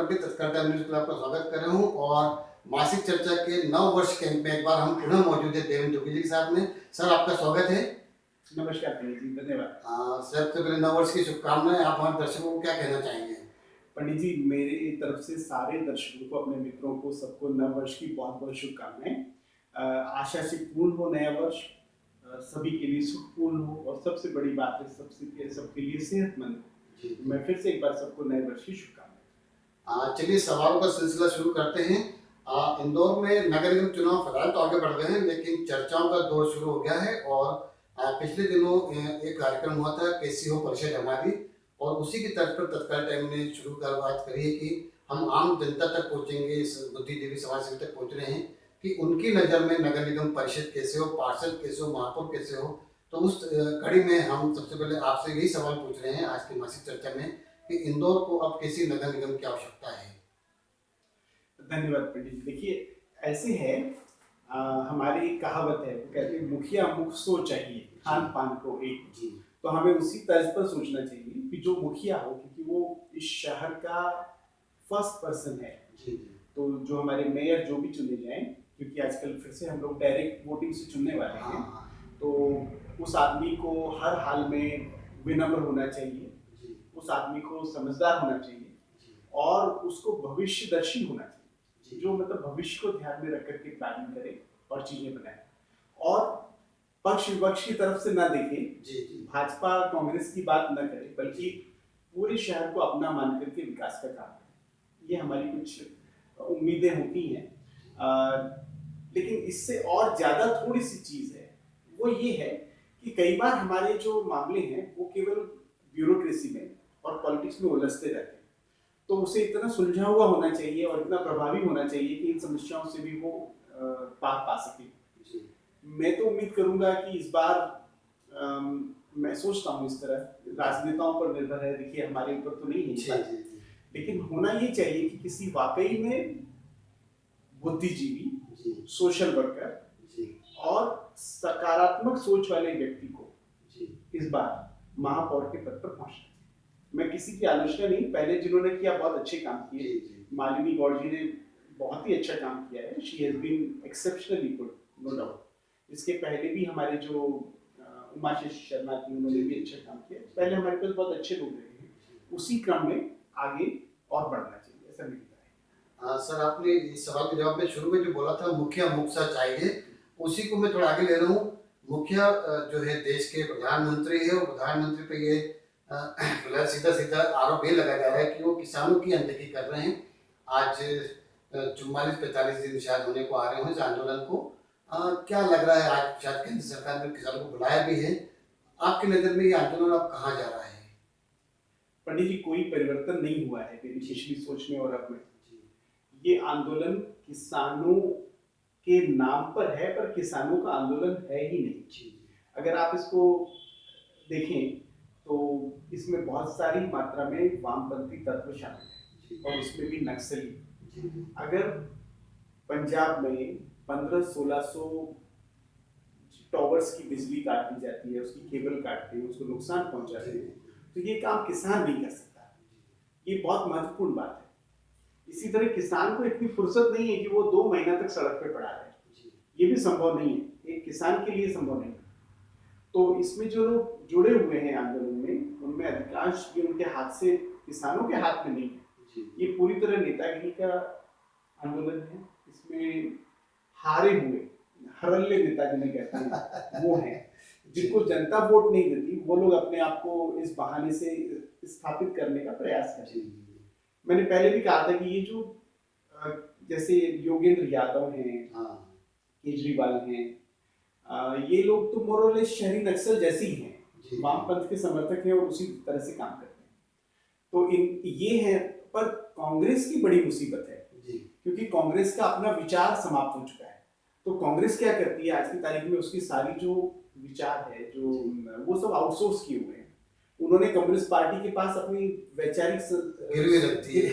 Property तत्काल time news में आपका स्वागत कर रहा हूँ। और मासिक चर्चा के 9 वर्ष कैंप में एक बार हम पुनः मौजूद है देवेंद्र जोगी जी के साथ में। सर, आपका स्वागत है। नमस्कार पंडित जी, धन्यवाद। सर, सबसे पहले 9 वर्ष की शुभकामनाएं। आप हमारे दर्शकों को क्या कहना चाहेंगे? पंडित जी, मेरी तरफ से सारे दर्शकों को, अपने मित्रों को, सबको नव वर्ष की बहुत बहुत शुभकामनाएं। आशा से पूर्ण हो नया वर्ष, सभी के लिए सुखपूर्ण हो और सबसे बड़ी बात है सबके लिए सेहतमंद हो। मैं फिर से एक बार सबको नए वर्ष की शुभकामनाएं। चलिए सवालों का सिलसिला शुरू करते हैं। इंदौर में नगर निगम चुनाव फिलहाल तो आगे बढ़ गए हैं, लेकिन चर्चाओं का दौर शुरू हो गया है। और पिछले दिनों एक कार्यक्रम हुआ था कैसी हो परिषद हमारी, और उसी की तर्ज पर तत्काल टाइम ने शुरू कर बात करी है कि हम आम जनता तक पहुंचेंगे, बुद्धिजीवी समाज सेवी तक पहुंच रहे हैं कि उनकी नज़र में नगर निगम परिषद कैसे हो, पार्षद कैसे हो, महापौर कैसे हो। तो उस कड़ी में हम सबसे पहले आपसे यही सवाल पूछ रहे हैं आज की मासिक चर्चा में कि इंदौर को अब कैसी नगर निगम की आवश्यकता है। धन्यवाद पंडित जी। देखिए, ऐसे है, हमारी कहावत है, वो कहते हैं मुखिया मुख सो चाहिए, खान पान को एक जी। तो हमें उसी तर्ज पर सोचना चाहिए कि जो मुखिया हो, क्योंकि वो इस शहर का फर्स्ट पर्सन है जी। तो जो हमारे मेयर जो भी चुने जाएं, क्योंकि आजकल फिर से हम लोग डायरेक्ट वोटिंग से चुनने वाले हैं, तो उस आदमी को हर हाल में विनम्र होना चाहिए, उस आदमी को समझदार होना चाहिए और उसको भविष्यदर्शी होना चाहिए, जो मतलब भविष्य को ध्यान में रख करके प्लानिंग करे और चीजें बनाए और पक्ष विपक्ष की तरफ से ना देखे, भाजपा कांग्रेस की बात ना करे, बल्कि पूरे शहर को अपना मान करके विकास का काम करे। ये हमारी कुछ उम्मीदें होती हैं। लेकिन इससे और ज्यादा थोड़ी सी चीज है, वो ये है कि कई बार हमारे जो मामले हैं वो केवल ब्यूरोक्रेसी में और पॉलिटिक्स में उलझते रहते हैं। तो उसे इतना सुलझा हुआ होना चाहिए और इतना प्रभावी होना चाहिए कि इन समस्याओं से भी वो पार पा सके। मैं तो उम्मीद करूंगा कि इस बार मैं सोचता हूँ इस तरह, राजनेताओं पर निर्भर है, देखिए हमारे ऊपर तो नहीं है, लेकिन होना ये चाहिए कि किसी वाकई में बुद्धिजीवी, सोशल वर्कर और सकारात्मक सोच वाले व्यक्ति को इस बार महापौर के पद पर पहुंचना चाहिए। मैं किसी की आलोचना नहीं, पहले जिन्होंने किया बहुत अच्छे काम किए, मालिनी गौड़ जी ने बहुत ही अच्छा काम किया है, she has been exceptionally good, no doubt. इसके पहले भी हमारे जो उमाशेष शर्मा थी, उन्होंने भी अच्छा काम किया। पहले हमारे पास बहुत अच्छे लोग रहे हैं, उसी क्रम में आगे और बढ़ना चाहिए, ऐसा नहीं है। सर, आपने इस सवाल के जवाब में शुरू में जो बोला था मुखिया मुख सा चाहिए, उसी को मैं थोड़ा आगे ले रहा हूँ। मुखिया जो है देश के प्रधानमंत्री है, और प्रधानमंत्री पे ये फिलहाल सीधा आरोप ये लगाया जा रहा है कि वो किसानों की अनदेखी कर रहे हैं। आज 44-45 दिन शायद होने को आ रहे हैं इस आंदोलन को। क्या लग रहा है, आज शायद केंद्र सरकार ने किसानों को बुलाया भी है, आपकी नजर में ये आंदोलन अब कहाँ जा रहा है? पंडित जी, कोई परिवर्तन नहीं हुआ है मेरी पिछली सोच में और अब में। ये आंदोलन किसानों के नाम पर है, पर किसानों का आंदोलन है ही नहीं। अगर आप इसको देखें तो इसमें बहुत सारी मात्रा में वामपंथी तत्व शामिल है और उसमें भी नक्सली। अगर पंजाब में 1500-1600 टावर्स की बिजली काट दी जाती है, उसकी केबल काटते हैं, उसको नुकसान पहुंचाते हैं, तो ये काम किसान नहीं कर सकता। ये बहुत महत्वपूर्ण बात है। इसी तरह किसान को इतनी फुर्सत नहीं है कि वो 2 महीना तक सड़क पे पड़ा रहे, ये भी संभव नहीं है, एक किसान के लिए संभव नहीं है। तो इसमें जो लोग जुड़े हुए हैं आंदोलन में, उनमें अधिकांश ये उनके हाथ से, किसानों के हाथ में नहीं है। ये पूरी तरह नेतागिरी का आंदोलन है। इसमें हारे हुए हरल्ले नेता जिन्हें कहते हैं वो हैं, जिनको जनता वोट नहीं देती, वो लोग अपने आप को इस बहाने से स्थापित करने का प्रयास करते हैं। मैंने पहले भी कहा था कि ये जो जैसे योगेंद्र यादव हैं, केजरीवाल हैं, ये लोग तो मोरलेस शहरी नक्सल जैसे ही हैं, वामपंथ के समर्थक हैं और उसी तरह से काम करते हैं। तो ये है, पर कांग्रेस की बड़ी मुसीबत है क्योंकि कांग्रेस का अपना विचार समाप्त हो चुका है। तो कांग्रेस क्या करती है आज की तारीख में, उसकी सारी जो विचार है, जो वो सब आउटसोर्स किए हुए हैं। उन्होंने कम्युनिस्ट पार्टी के पास अपनी वैचारिक गिरवी रखती है,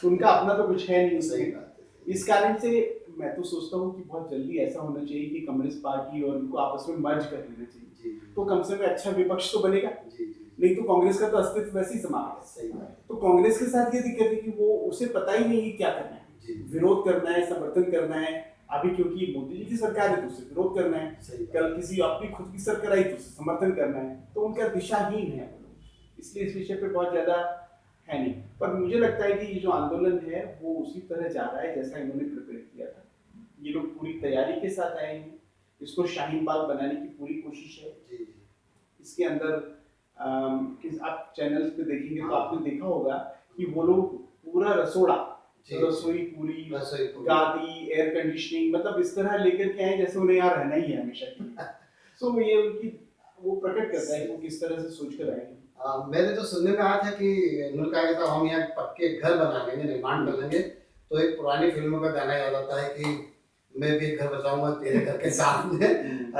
उनका अपना तो कुछ है नहीं। सही बात है। इस कारण से मैं तो सोचता हूँ कि बहुत जल्दी ऐसा होना चाहिए कि कम्युनिस्ट पार्टी और उनको आपस में मर्ज कर लेना चाहिए, तो कम से कम अच्छा विपक्ष तो बनेगा। नहीं तो कांग्रेस का तो अस्तित्व वैसे ही समाप्त है। सही बात तो कांग्रेस के साथ ये दिक्कत है कि वो उसे पता ही नहीं है क्या करना है, जी विरोध करना है, समर्थन करना है। अभी क्योंकि मोदी जी की सरकार है तो उसे विरोध करना है, सही बात। कल किसी अपनी खुद की सरकार आई तो उसे समर्थन करना है, तो उनका दिशाहीन है वो लोग, इसलिए इस विषय पे बहुत ज्यादा है नहीं। पर मुझे लगता है कि ये जो आंदोलन है वो उसी तरह जा रहा है जैसा इन्होंने प्रिपेयर किया था। ये लोग पूरी तैयारी के साथ आए हैं, इसको शाहीन बाग बनाने की पूरी कोशिश है। जी जी इसके अंदर आप चैनल्स पे देखेंगे तो हाँ। आपने देखा होगा कि वो लोग पूरा रसोड़ा, जी। रसोई पूरी, रसोई पूरी। गादी, एयर कंडीशनिंग, मतलब इस तरह लेकर के आए जैसे उन्हें यहाँ रहना ही है हमेशा के लिए। सो ये उनकी वो प्रकट करता है कि वो किस तरह से सोच कर आए हैं। मेरे तो सुनने में आया था कि उन्होंने कहा कि हम यहाँ पक्के घर बना लेंगे, निर्माण कर लेंगे। तो एक पुरानी फिल्मों का गाना याद आता है कि मैं भी एक घर बसाऊंगा तेरे घर के सामने।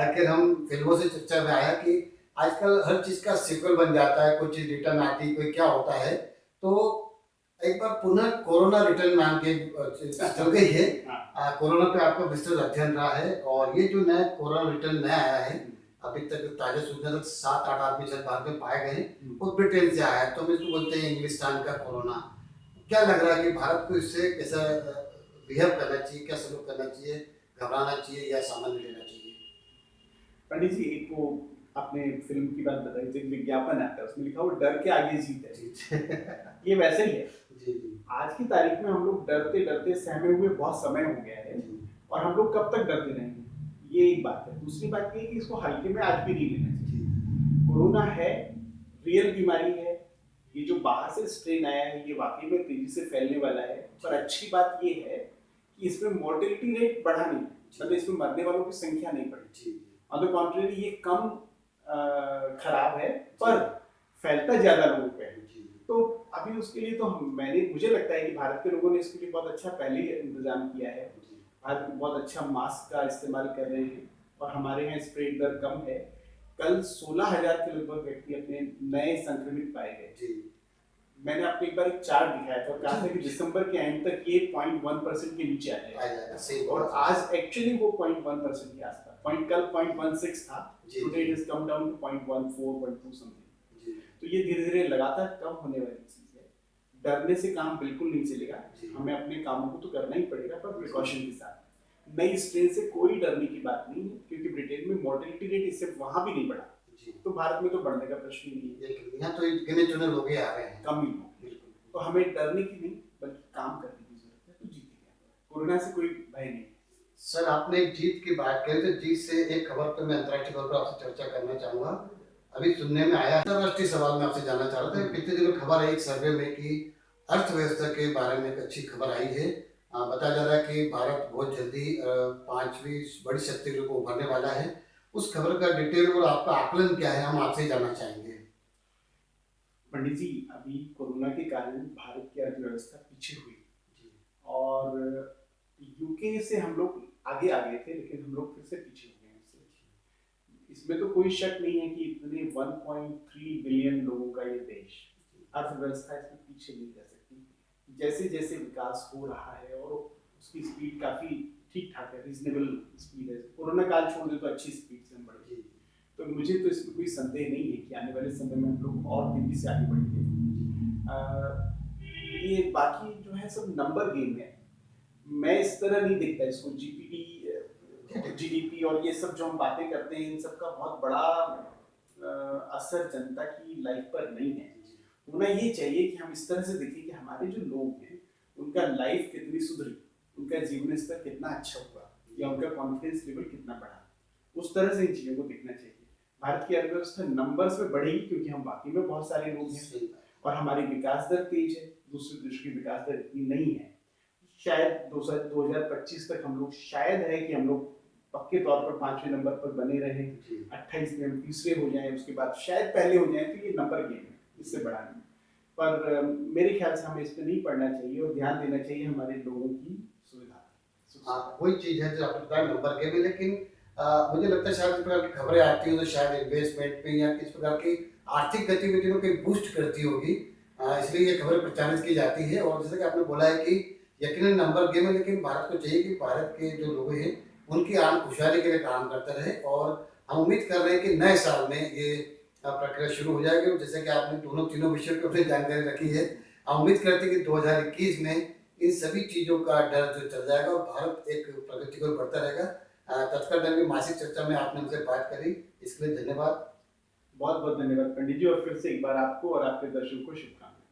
आखिर हम फिल्मों से चर्चा में आया कि आजकल हर चीज का सीक्वल बन जाता है, कुछ रिटर्न आती, कोई क्या होता है। तो एक बार पुनः कोरोना रिटर्न नाम की चल गई है। कोरोना पे आपका विस्तृत अध्ययन रहा है और ये जो नया कोरोना रिटर्न नया आया है, अभी तक ताजा सूचना तक 7-8 आदमी शायद भारत में पाए गए, वो ब्रिटेन से आया है। तो हम इसको बोलते हैं इंग्लिस्तान का कोरोना। क्या लग रहा है कि भारत को इससे कैसा बिहेव करना चाहिए, क्या सलूक करना चाहिए, घबराना चाहिए या सामान्य लेना चाहिए? पंडित जी, एक वो आपने फिल्म की बात बताई थी, विज्ञापन आता है उसमें लिखा हुआ डर के आगे जीत है। ये वैसे ही है। जी जी आज की तारीख में हम लोग डरते डरते सहमे हुए बहुत समय हो गया है और हम लोग कब तक डरते रहेंगे, ये एक बात है। दूसरी बात ये है कि इसको हल्के में आज भी नहीं लेना चाहिए। कोरोना है, रियल बीमारी है, ये जो बाहर से स्ट्रेन आया है ये वाकई में तेजी से फैलने वाला है। पर अच्छी बात ये है कि इसमें मोर्टेलिटी रेट बढ़ा नहीं, मतलब इसमें मरने वालों की संख्या नहीं बढ़ी। ऑन द कॉन्ट्रेरी ये कम खराब है पर फैलता ज्यादा लोगों पे है। तो अभी उसके लिए तो मुझे लगता है कि भारत के लोगों ने इसके लिए बहुत अच्छा पहले ही इंतजाम किया है। भारत में बहुत अच्छा मास्क का इस्तेमाल कर रहे हैं और हमारे यहाँ स्प्रेड दर कम है। कल 16,000 के लगभग व्यक्ति अपने नए संक्रमित पाए गए। मैंने आपको एक बार एक चार्ट दिखाया था और कहा था कि दिसंबर के एंड तक ये 0.1% के नीचे आ जाएगा और आज एक्चुअली वो 0.1% के आसपास, कल 0.16 था, today it has come down to 0.14, 0.2 something. तो ये धीरे धीरे लगातार कम होने वाली चीज है। डरने से काम बिल्कुल नहीं चलेगा, हमें अपने कामों को तो करना ही पड़ेगा पर प्रिकॉशन के साथ। नई स्ट्रेन से कोई डरने की बात नहीं है क्योंकि ब्रिटेन में मोर्टेलिटी रेट इससे वहां भी नहीं बढ़ा, तो भारत में तो बढ़ने का प्रश्न ही नहीं है। यहाँ तो गिने चुने लोग ही आ रहे हैं, कम ही लोग, बिल्कुल। तो हमें डरने की नहीं बल्कि काम करने की जरूरत है, तो जीतेंगे। कोरोना से कोई भय नहीं। सर, आपने एक जीत की बात करी तो जीत से एक खबर पर मैं अंतर्राष्ट्रीय तौर पर आपसे चर्चा करना चाहूंगा। अभी सुनने में आया, अंतर्राष्ट्रीय सवाल में आपसे जानना चाह रहा था। पिछले दिनों खबर है एक सर्वे में कि अर्थव्यवस्था के बारे में एक अच्छी खबर आई है। बताया जा रहा है कि भारत बहुत जल्दी 5वीं बड़ी शक्ति के रूप में उभरने वाला है। उस खबर का डिटेल और आपका आकलन क्या है, हम आपसे जानना चाहेंगे। पंडित जी, अभी कोरोना के कारण भारत की अर्थव्यवस्था पीछे हुई और यूके से हम लोग आगे आ गए थे, लेकिन हम लोग फिर से पीछे हो गए हैं। इसमें तो कोई शक नहीं है कि इतने 1.3 बिलियन लोगों का ये देश, अर्थव्यवस्था इसमें पीछे नहीं रह सकती। जैसे जैसे विकास हो रहा है और उसकी स्पीड काफी ठीक ठाक है, रीजनेबल स्पीड है। कोरोना काल छोड़ दे तो अच्छी स्पीड से हम बढ़ गए। तो मुझे तो इसमें कोई संदेह नहीं है कि आने वाले समय में हम लोग और तेजी से आगे बढ़ेंगे। ये बाकी जो है सब नंबर गेम है। मैं इस तरह नहीं देखता इसको। जीडीपी और ये सब जो हम बातें करते हैं इन सब का बहुत बड़ा असर जनता की लाइफ पर नहीं है। होना ये चाहिए कि हम इस तरह से देखें कि हमारे जो लोग हैं उनका लाइफ कितनी सुधरी, उनका जीवन स्तर कितना अच्छा हुआ या उनका कॉन्फिडेंस लेवल कितना बढ़ा। उस तरह से इन चीज़ों को देखना चाहिए। भारत की अर्थव्यवस्था नंबर्स में बढ़ेगी क्योंकि हम बाकी में बहुत सारे लोग हैं और हमारी विकास दर तेज है, दूसरे देश की विकास दर इतनी नहीं है। शायद 2025 तक हम लोग, शायद है कि हम लोग पक्के तौर पर 5वें नंबर पर बने रहे, 28 में हम तीसरे हो जाएं, उसके बाद शायद पहले हो जाएं। तो ये नंबर गेम है, इससे बड़ा नहीं। पर मेरे ख्याल से हमें इस पर नहीं पढ़ना चाहिए और ध्यान देना चाहिए हमारे लोगों की सुविधा। वही चीज है जो आपने बताया, नंबर गेम है। लेकिन मुझे लगता है शायद इस प्रकार की खबरें आती हैं तो शायद इन्वेस्टमेंट पे या किस प्रकार की आर्थिक गतिविधियों को बूस्ट करती होगी, इसलिए ये खबरें प्रचारित की जाती है। और जैसे कि आपने बोला है कि यकीनन नंबर गेम है, लेकिन भारत को चाहिए कि भारत के जो लोग हैं उनकी आम खुशहाली के लिए काम करते रहे। और हम उम्मीद कर रहे हैं कि नए साल में ये प्रक्रिया शुरू हो जाएगी। और जैसे कि आपने तीनों विषयों पर अपनी जानकारी रखी है, हम उम्मीद करते हैं कि 2021 में इन सभी चीज़ों का डर जो चल जाएगा और भारत एक प्रगति की ओर बढ़ता रहेगा। तत्काल टाइम की मासिक चर्चा में आपने हमसे बात करी, इसके लिए धन्यवाद। बहुत बहुत धन्यवाद पंडित जी, और फिर से एक बार आपको और आपके दर्शकों को शुभकामनाएं।